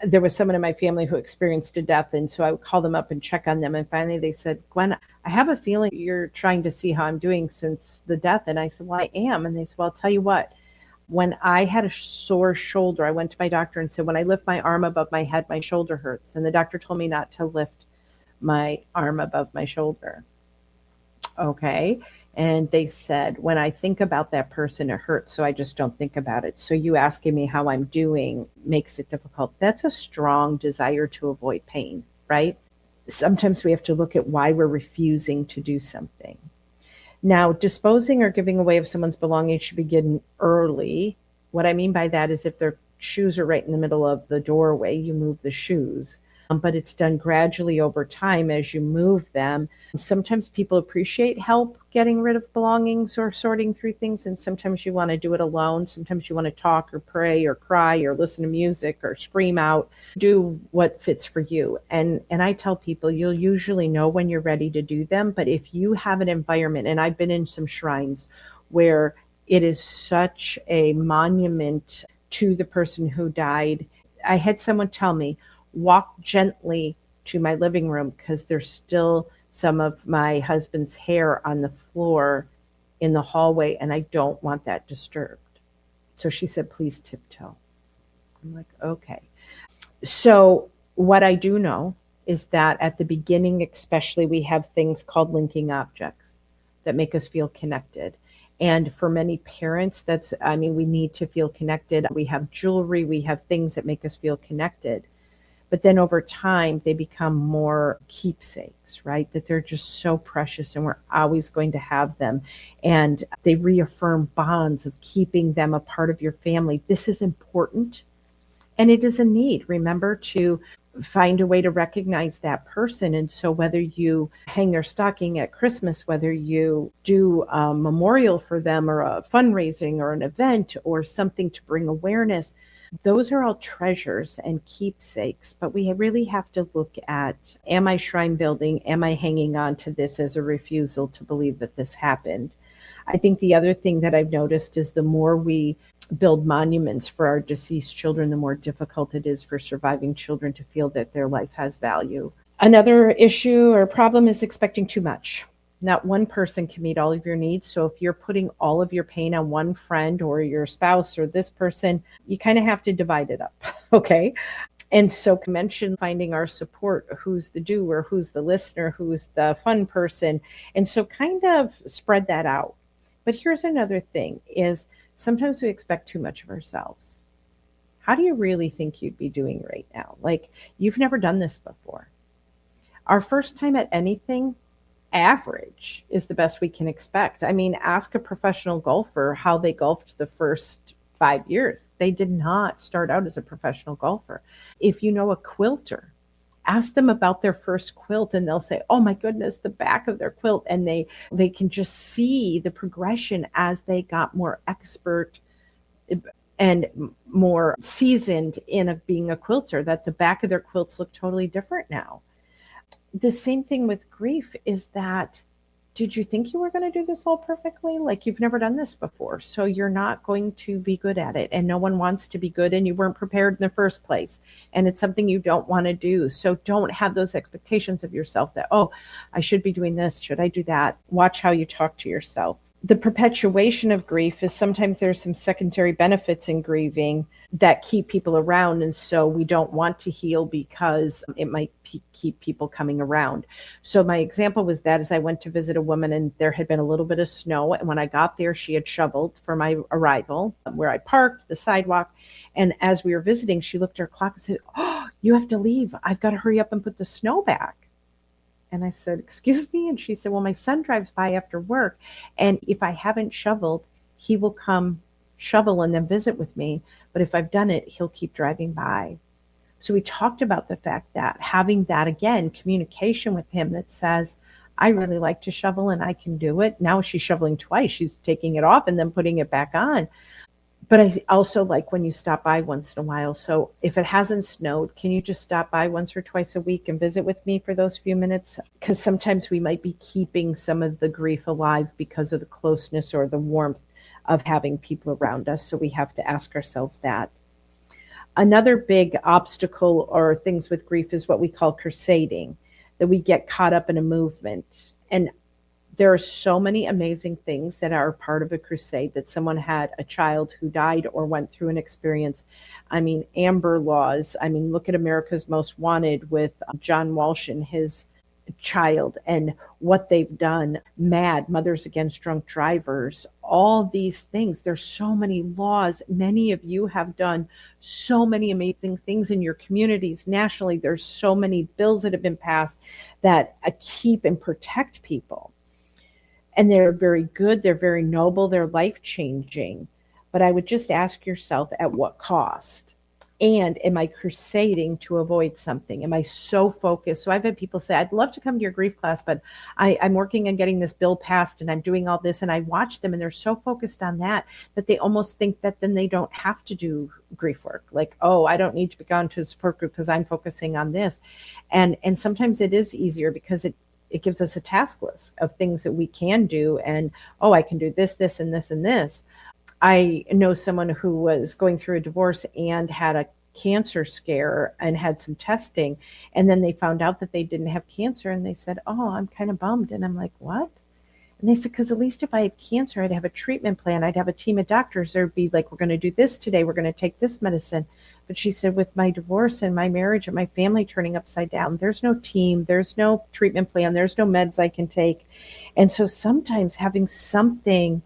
there was someone in my family who experienced a death, and so I would call them up and check on them. And finally they said, Gwen, I have a feeling you're trying to see how I'm doing since the death. And I said, well, I am. And they said, well, I'll tell you what, when I had a sore shoulder, I went to my doctor and said, when I lift my arm above my head, my shoulder hurts. And the doctor told me not to lift my arm above my shoulder. Okay. And they said, when I think about that person, it hurts. So I just don't think about it. So you asking me how I'm doing makes it difficult. That's a strong desire to avoid pain, right? Sometimes we have to look at why we're refusing to do something. Now, disposing or giving away of someone's belongings should begin early. What I mean by that is if their shoes are right in the middle of the doorway, you move the shoes. But it's done gradually over time as you move them. Sometimes people appreciate help getting rid of belongings or sorting through things, and sometimes you want to do it alone. Sometimes you want to talk or pray or cry or listen to music or scream out. Do what fits for you. And I tell people you'll usually know when you're ready to do them, but if you have an environment, and I've been in some shrines where it is such a monument to the person who died, I had someone tell me, walk gently to my living room because there's still some of my husband's hair on the floor in the hallway and I don't want that disturbed. So she said, please tiptoe. I'm like, okay. So what I do know is that at the beginning, especially, we have things called linking objects that make us feel connected. And for many parents, we need to feel connected. We have jewelry, we have things that make us feel connected. But then over time, they become more keepsakes, right? That they're just so precious and we're always going to have them. And they reaffirm bonds of keeping them a part of your family. This is important. And it is a need, remember, to find a way to recognize that person. And so whether you hang their stocking at Christmas, whether you do a memorial for them or a fundraising or an event or something to bring awareness, those are all treasures and keepsakes. But we really have to look at, am I shrine building? Am I hanging on to this as a refusal to believe that this happened? I think the other thing that I've noticed is the more we build monuments for our deceased children, the more difficult it is for surviving children to feel that their life has value. Another issue or problem is expecting too much. Not one person can meet all of your needs. So if you're putting all of your pain on one friend or your spouse or this person, you kind of have to divide it up. Okay. And so mention finding our support, who's the doer, who's the listener, who's the fun person. And so kind of spread that out. But here's another thing is sometimes we expect too much of ourselves. How do you really think you'd be doing right now? Like, you've never done this before. Our first time at anything, average is the best we can expect. I mean, ask a professional golfer how they golfed the first 5 years. They did not start out as a professional golfer. If you know a quilter, ask them about their first quilt and they'll say, oh my goodness, the back of their quilt. And they can just see the progression as they got more expert and more seasoned in being a quilter, that the back of their quilts look totally different now. The same thing with grief is that, did you think you were going to do this all perfectly? Like, you've never done this before. So you're not going to be good at it. And no one wants to be good. And you weren't prepared in the first place. And it's something you don't want to do. So don't have those expectations of yourself that, oh, I should be doing this. Should I do that? Watch how you talk to yourself. The perpetuation of grief is sometimes there's some secondary benefits in grieving that keep people around. And so we don't want to heal because it might keep people coming around. So my example was that as I went to visit a woman and there had been a little bit of snow. And when I got there, she had shoveled for my arrival where I parked, the sidewalk. And as we were visiting, she looked at her clock and said, oh, you have to leave. I've got to hurry up and put the snow back. And I said, excuse me? And she said, well, my son drives by after work. And if I haven't shoveled, he will come shovel and then visit with me. But if I've done it, he'll keep driving by. So we talked about the fact that having that, again, communication with him that says, I really like to shovel and I can do it. Now she's shoveling twice. She's taking it off and then putting it back on. But I also like when you stop by once in a while. So if it hasn't snowed, can you just stop by once or twice a week and visit with me for those few minutes? Because sometimes we might be keeping some of the grief alive because of the closeness or the warmth of having people around us. So we have to ask ourselves that. Another big obstacle or things with grief is what we call crusading, that we get caught up in a movement. And there are so many amazing things that are part of a crusade, that someone had a child who died or went through an experience. I mean, Amber Laws. I mean, look at America's Most Wanted with John Walsh and his child and what they've done. MAD, Mothers Against Drunk Drivers, all these things. There's so many laws. Many of you have done so many amazing things in your communities. Nationally, there's so many bills that have been passed that keep and protect people. And they're very good, they're very noble, they're life-changing. But I would just ask yourself, at what cost? And am I crusading to avoid something? Am I so focused? So I've had people say, I'd love to come to your grief class, but I'm working on getting this bill passed and I'm doing all this. And I watch them and they're so focused on that they almost think that then they don't have to do grief work. Like, oh, I don't need to be gone to a support group because I'm focusing on this. And sometimes it is easier because it gives us a task list of things that we can do. And, oh, I can do this, and this, and this. I know someone who was going through a divorce and had a cancer scare and had some testing. And then they found out that they didn't have cancer. And they said, oh, I'm kind of bummed. And I'm like, what? And they said, because at least if I had cancer, I'd have a treatment plan. I'd have a team of doctors. There'd be like, we're going to do this today. We're going to take this medicine. But she said, with my divorce and my marriage and my family turning upside down, there's no team, there's no treatment plan, there's no meds I can take. And so sometimes having something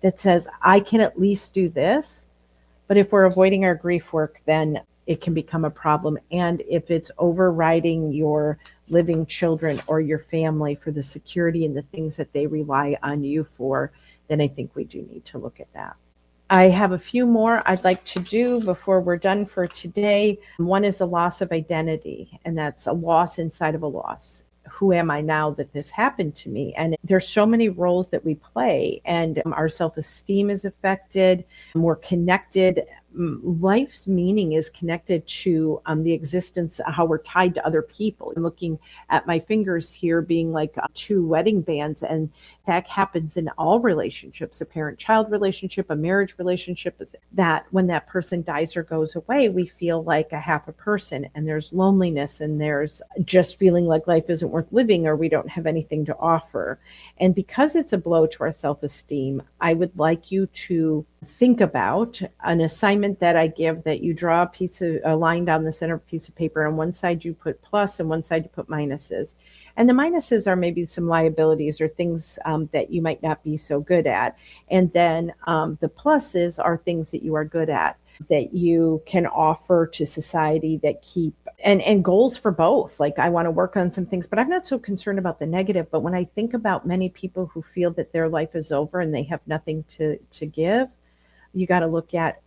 that says, I can at least do this. But if we're avoiding our grief work, then it can become a problem. And if it's overriding your living children or your family for the security and the things that they rely on you for, then I think we do need to look at that. I have a few more I'd like to do before we're done for today. One is the loss of identity, and that's a loss inside of a loss. Who am I now that this happened to me? And there's so many roles that we play, and our self-esteem is affected. We're connected. Life's meaning is connected to the existence, how we're tied to other people. I'm looking at my fingers here being like two wedding bands, and that happens in all relationships, a parent-child relationship, a marriage relationship, is that when that person dies or goes away, we feel like a half a person, and there's loneliness, and there's just feeling like life isn't worth living, or we don't have anything to offer. And because it's a blow to our self-esteem, I would like you to think about an assignment that I give, that you draw a line down the center of a piece of paper. On one side you put plus, and one side you put minuses. And the minuses are maybe some liabilities or things that you might not be so good at. And then the pluses are things that you are good at, that you can offer to society, that keep, and goals for both. Like, I want to work on some things, but I'm not so concerned about the negative. But when I think about many people who feel that their life is over and they have nothing to give, you got to look at,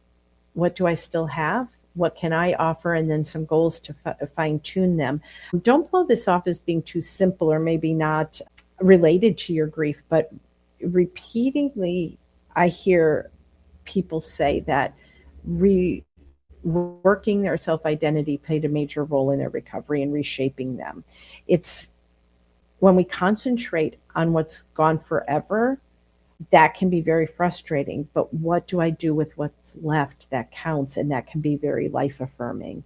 what do I still have? What can I offer? And then some goals to fine tune them. Don't blow this off as being too simple or maybe not related to your grief, but repeatedly I hear people say that working their self-identity played a major role in their recovery and reshaping them. It's when we concentrate on what's gone forever, that can be very frustrating. But what do I do with what's left that counts? And that can be very life affirming.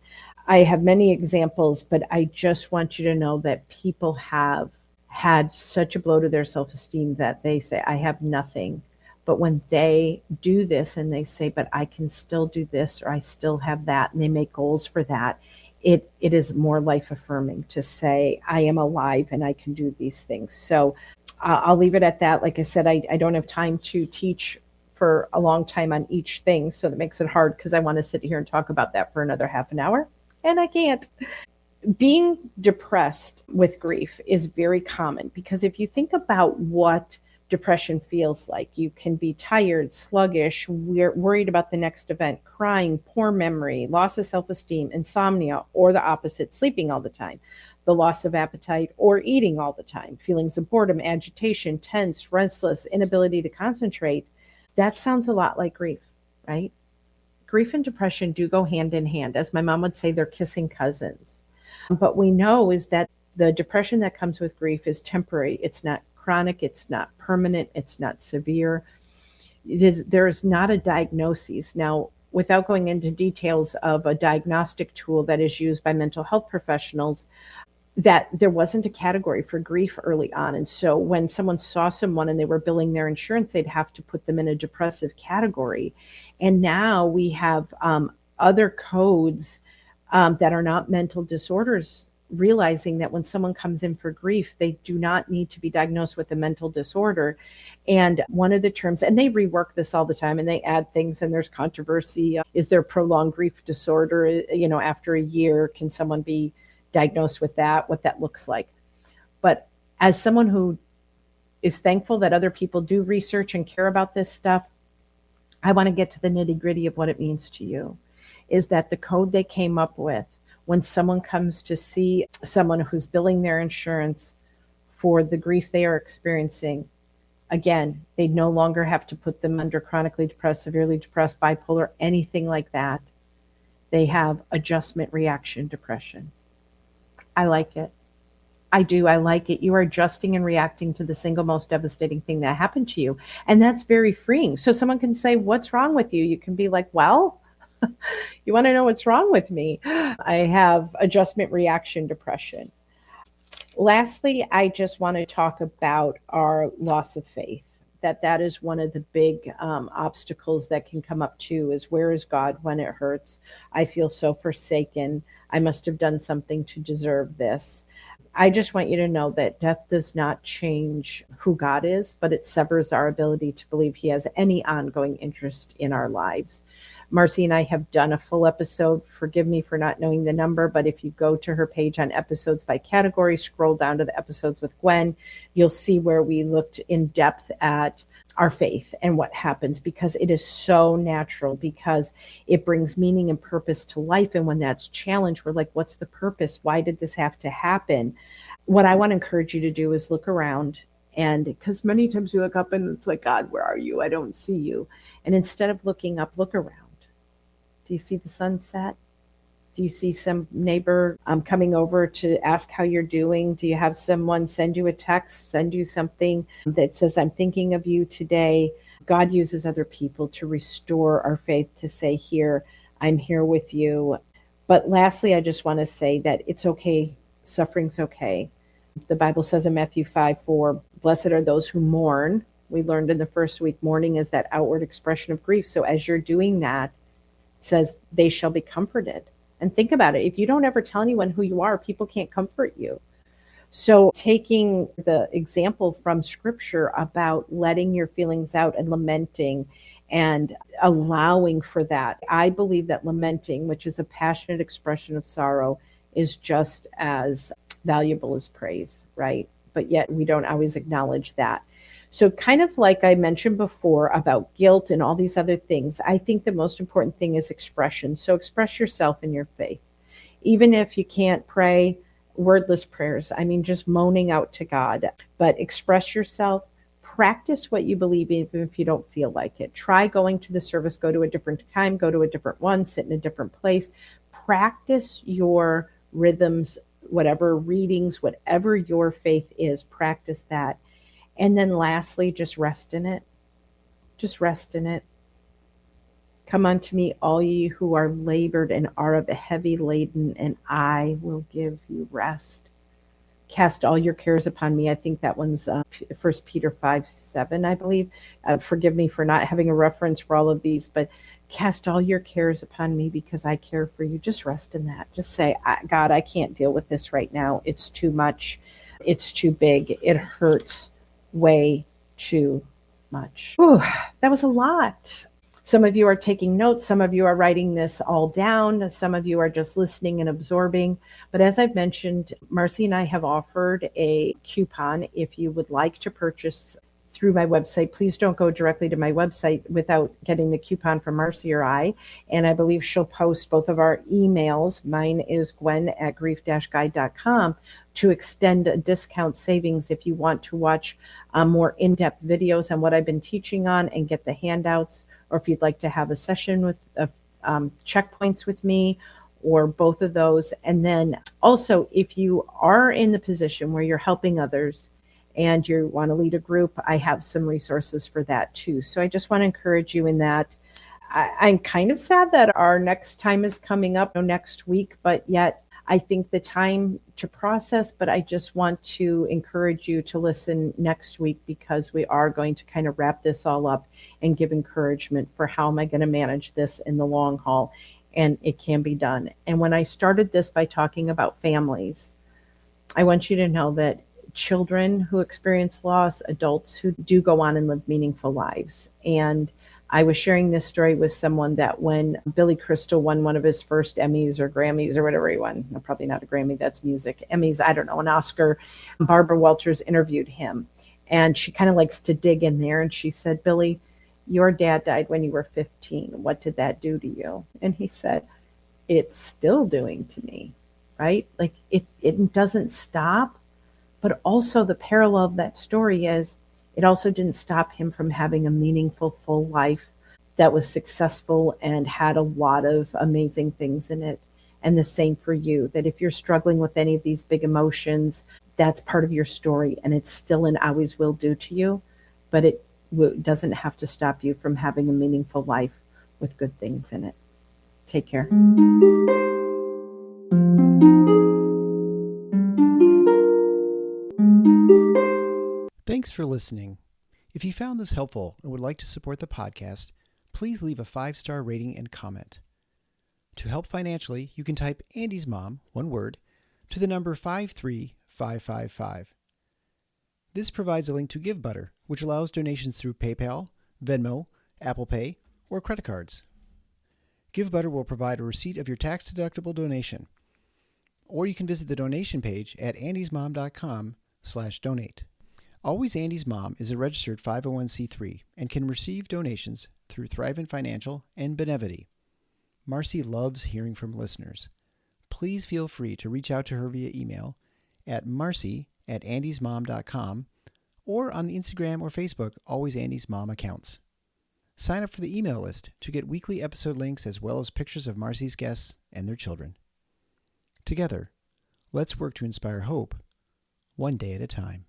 I have many examples, but I just want you to know that people have had such a blow to their self-esteem that they say, I have nothing. But when they do this and they say, but I can still do this, or I still have that, and they make goals for that, it is more life affirming to say, I am alive and I can do these things. So I'll leave it at that. Like I said, I don't have time to teach for a long time on each thing. So that makes it hard, because I want to sit here and talk about that for another half an hour, and I can't. Being depressed with grief is very common, because if you think about what depression feels like, you can be tired, sluggish, worried about the next event, crying, poor memory, loss of self-esteem, insomnia, or the opposite, sleeping all the time, the loss of appetite or eating all the time, feelings of boredom, agitation, tense, restless, inability to concentrate. That sounds a lot like grief, right? Grief and depression do go hand in hand. As my mom would say, they're kissing cousins. But we know is that the depression that comes with grief is temporary. It's not chronic, it's not permanent, it's not severe. There is not a diagnosis. Now, without going into details of a diagnostic tool that is used by mental health professionals, that there wasn't a category for grief early on. And so when someone saw someone and they were billing their insurance, they'd have to put them in a depressive category. And now we have other codes that are not mental disorders, realizing that when someone comes in for grief, they do not need to be diagnosed with a mental disorder. And one of the terms, and they rework this all the time and they add things, and there's controversy. Is there prolonged grief disorder? After a year, can someone be diagnosed with that, what that looks like? But as someone who is thankful that other people do research and care about this stuff, I want to get to the nitty gritty of what it means to you. Is that the code they came up with, when someone comes to see someone who's billing their insurance for the grief they are experiencing, again, they no longer have to put them under chronically depressed, severely depressed, bipolar, anything like that. They have adjustment reaction depression. I like it. I do. I like it. You are adjusting and reacting to the single most devastating thing that happened to you. And that's very freeing. So someone can say, what's wrong with you? You can be like, well, You want to know what's wrong with me? I have adjustment reaction depression. Lastly, I just want to talk about our loss of faith. That is one of the big obstacles that can come up too, is where is God when it hurts? I feel so forsaken. I must have done something to deserve this. I just want you to know that death does not change who God is, but it severs our ability to believe he has any ongoing interest in our lives. Marcy and I have done a full episode. Forgive me for not knowing the number, but if you go to her page on episodes by category, scroll down to the episodes with Gwen, you'll see where we looked in depth at our faith and what happens, because it is so natural, because it brings meaning and purpose to life. And when that's challenged, we're like, what's the purpose? Why did this have to happen? What I want to encourage you to do is look around. And because many times you look up and it's like, God, where are you? I don't see you. And instead of looking up, look around. Do you see the sunset? Do you see some neighbor coming over to ask how you're doing? Do you have someone send you a text, send you something that says, I'm thinking of you today? God uses other people to restore our faith, to say, here, I'm here with you. But lastly, I just want to say that it's okay. Suffering's okay. The Bible says in Matthew 5:4, blessed are those who mourn. We learned in the first week, mourning is that outward expression of grief. So as you're doing that, it says they shall be comforted. And think about it. If you don't ever tell anyone who you are, people can't comfort you. So taking the example from scripture about letting your feelings out and lamenting and allowing for that, I believe that lamenting, which is a passionate expression of sorrow, is just as valuable as praise, right? But yet we don't always acknowledge that. So kind of like I mentioned before about guilt and all these other things, I think the most important thing is expression. So express yourself in your faith. Even if you can't pray wordless prayers, I mean, just moaning out to God, but express yourself. Practice what you believe, even if you don't feel like it. Try going to the service, go to a different time, go to a different one, sit in a different place. Practice your rhythms, whatever readings, whatever your faith is, practice that. And then lastly, just rest in it. Just rest in it. Come unto me, all ye who are labored and are of a heavy laden, and I will give you rest. Cast all your cares upon me. I think that one's 1 Peter 5:7, I believe. Forgive me for not having a reference for all of these, but cast all your cares upon me because I care for you. Just rest in that. Just say, God, I can't deal with this right now. It's too much. It's too big. It hurts way too much. Whew, that was a lot. Some of you are taking notes. Some of you are writing this all down. Some of you are just listening and absorbing. But as I've mentioned, Marcy and I have offered a coupon. If you would like to purchase through my website, please don't go directly to my website without getting the coupon from Marcy or I. And I believe she'll post both of our emails. Mine is gwen@grief-guide.com to extend a discount savings if you want to watch more in-depth videos on what I've been teaching on and get the handouts, or if you'd like to have a session with checkpoints with me, or both of those. And then also, if you are in the position where you're helping others and you want to lead a group, I have some resources for that too. So I just want to encourage you in that. I'm kind of sad that our next time is coming up next week, but yet I think the time to process, but I just want to encourage you to listen next week, because we are going to kind of wrap this all up and give encouragement for how am I going to manage this in the long haul. And it can be done. And when I started this by talking about families, I want you to know that children who experience loss, adults who do go on and live meaningful lives. And I was sharing this story with someone that when Billy Crystal won one of his first Emmys or Grammys or whatever he won, no, probably not a Grammy, that's music, Emmys, I don't know, an Oscar, Barbara Walters interviewed him. And she kind of likes to dig in there. And she said, Billy, your dad died when you were 15. What did that do to you? And he said, it's still doing to me, right? Like it doesn't stop. But also the parallel of that story is it also didn't stop him from having a meaningful, full life that was successful and had a lot of amazing things in it. And the same for you, that if you're struggling with any of these big emotions, that's part of your story, and it's still and always will do to you, but it doesn't have to stop you from having a meaningful life with good things in it. Take care. Thanks for listening. If you found this helpful and would like to support the podcast, please leave a 5-star rating and comment. To help financially, you can type Andy's Mom, one word, to the number 53555. This provides a link to GiveButter, which allows donations through PayPal, Venmo, Apple Pay, or credit cards. GiveButter will provide a receipt of your tax-deductible donation, or you can visit the donation page at andysmom.com/donate. Always Andy's Mom is a registered 501c3 and can receive donations through Thrivent Financial and Benevity. Marcy loves hearing from listeners. Please feel free to reach out to her via email at marcy@andysmom.com or on the Instagram or Facebook Always Andy's Mom accounts. Sign up for the email list to get weekly episode links as well as pictures of Marcy's guests and their children. Together, let's work to inspire hope, one day at a time.